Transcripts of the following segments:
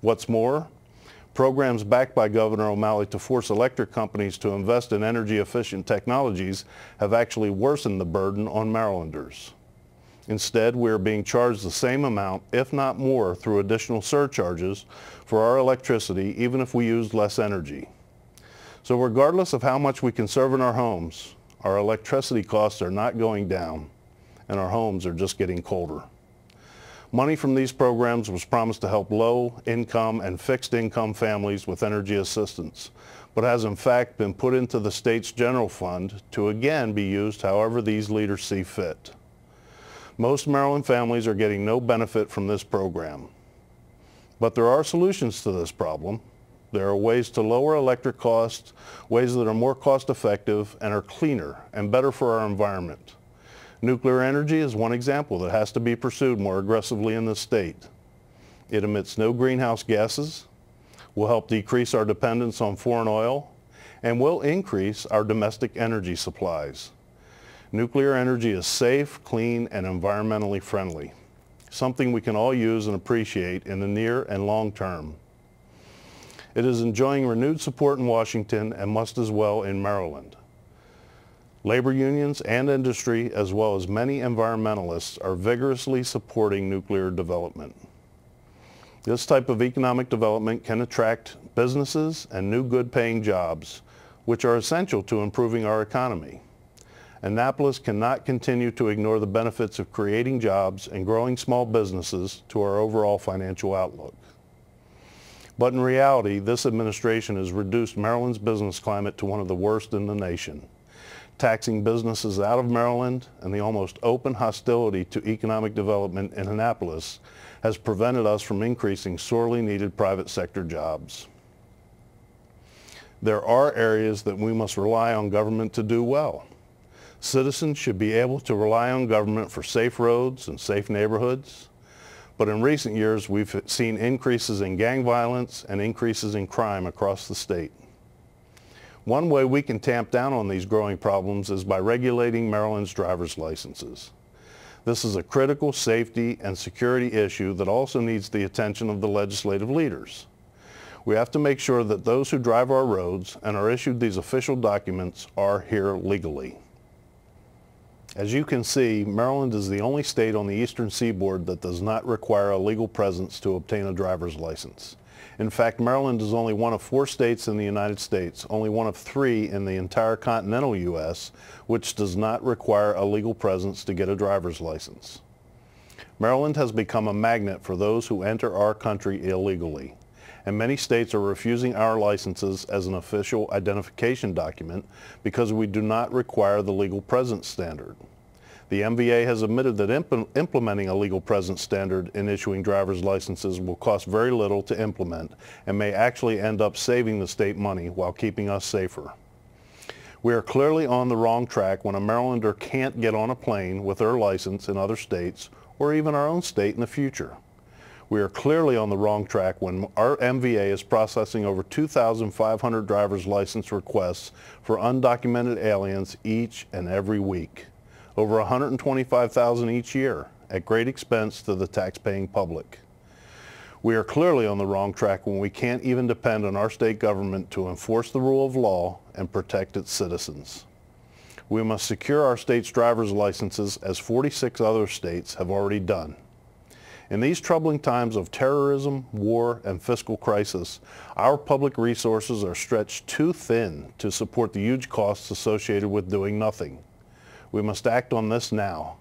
What's more, programs backed by Governor OMalley to force electric companies to invest in energy-efficient technologies have actually worsened the burden on Marylanders. Instead, we are being charged the same amount, if not more, through additional surcharges for our electricity, even if we use less energy. So regardless of how much we conserve in our homes, our electricity costs are not going down, and our homes are just getting colder. Money from these programs was promised to help low-income and fixed-income families with energy assistance, but has in fact been put into the state's general fund to again be used however these leaders see fit. Most Maryland families are getting no benefit from this program. But there are solutions to this problem. There are ways to lower electric costs, ways that are more cost-effective and are cleaner and better for our environment. Nuclear energy is one example that has to be pursued more aggressively in the state. It emits no greenhouse gases, will help decrease our dependence on foreign oil, and will increase our domestic energy supplies. Nuclear energy is safe, clean, and environmentally friendly, something we can all use and appreciate in the near and long term. It is enjoying renewed support in Washington and must as well in Maryland. Labor unions and industry, as well as many environmentalists, are vigorously supporting nuclear development. This type of economic development can attract businesses and new good-paying jobs, which are essential to improving our economy. Annapolis cannot continue to ignore the benefits of creating jobs and growing small businesses to our overall financial outlook. But in reality, this administration has reduced Maryland's business climate to one of the worst in the nation. Taxing businesses out of Maryland and the almost open hostility to economic development in Annapolis has prevented us from increasing sorely needed private sector jobs. There are areas that we must rely on government to do well. Citizens should be able to rely on government for safe roads and safe neighborhoods. But in recent years, we've seen increases in gang violence and increases in crime across the state. One way we can tamp down on these growing problems is by regulating Maryland's driver's licenses. This is a critical safety and security issue that also needs the attention of the legislative leaders. We have to make sure that those who drive our roads and are issued these official documents are here legally. As you can see, Maryland is the only state on the eastern seaboard that does not require a legal presence to obtain a driver's license. In fact, Maryland is only one of 4 states in the United States, only one of 3 in the entire continental U.S., which does not require a legal presence to get a driver's license. Maryland has become a magnet for those who enter our country illegally, and many states are refusing our licenses as an official identification document because we do not require the legal presence standard. The MVA has admitted that implementing a legal presence standard in issuing driver's licenses will cost very little to implement and may actually end up saving the state money while keeping us safer. We are clearly on the wrong track when a Marylander can't get on a plane with their license in other states or even our own state in the future. We are clearly on the wrong track when our MVA is processing over 2,500 driver's license requests for undocumented aliens each and every week. Over 125,000 each year, at great expense to the tax-paying public. We are clearly on the wrong track when we can't even depend on our state government to enforce the rule of law and protect its citizens. We must secure our state's driver's licenses as 46 other states have already done. In these troubling times of terrorism, war, and fiscal crisis, our public resources are stretched too thin to support the huge costs associated with doing nothing. We must act on this now.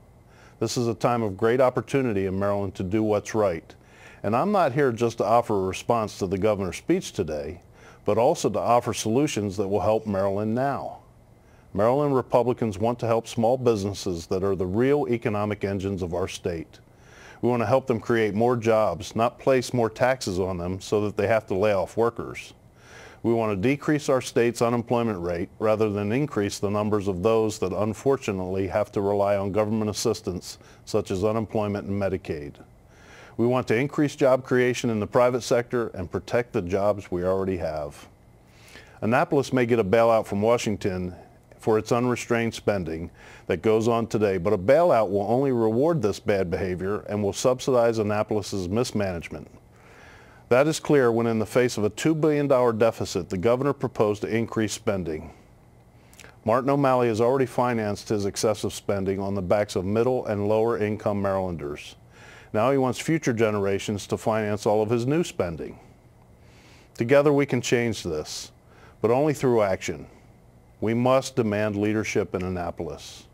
This is a time of great opportunity in Maryland to do what's right. And I'm not here just to offer a response to the governor's speech today, but also to offer solutions that will help Maryland now. Maryland Republicans want to help small businesses that are the real economic engines of our state. We want to help them create more jobs, not place more taxes on them so that they have to lay off workers. We want to decrease our state's unemployment rate rather than increase the numbers of those that unfortunately have to rely on government assistance such as unemployment and Medicaid. We want to increase job creation in the private sector and protect the jobs we already have. Annapolis may get a bailout from Washington for its unrestrained spending that goes on today, but a bailout will only reward this bad behavior and will subsidize Annapolis's mismanagement. That is clear when in the face of a $2 billion deficit, the governor proposed to increase spending. Martin OMalley has already financed his excessive spending on the backs of middle and lower income Marylanders. Now he wants future generations to finance all of his new spending. Together we can change this, but only through action. We must demand leadership in Annapolis.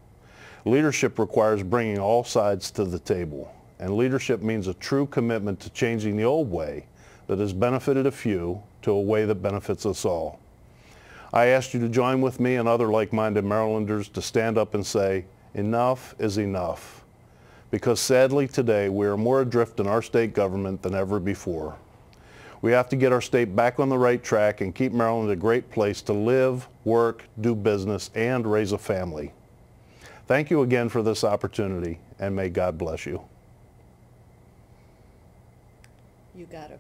Leadership requires bringing all sides to the table, and leadership means a true commitment to changing the old way that has benefited a few to a way that benefits us all. I ask you to join with me and other like-minded Marylanders to stand up and say, enough is enough. Because sadly today we are more adrift in our state government than ever before. We have to get our state back on the right track and keep Maryland a great place to live, work, do business, and raise a family. Thank you again for this opportunity, and may God bless you. You got a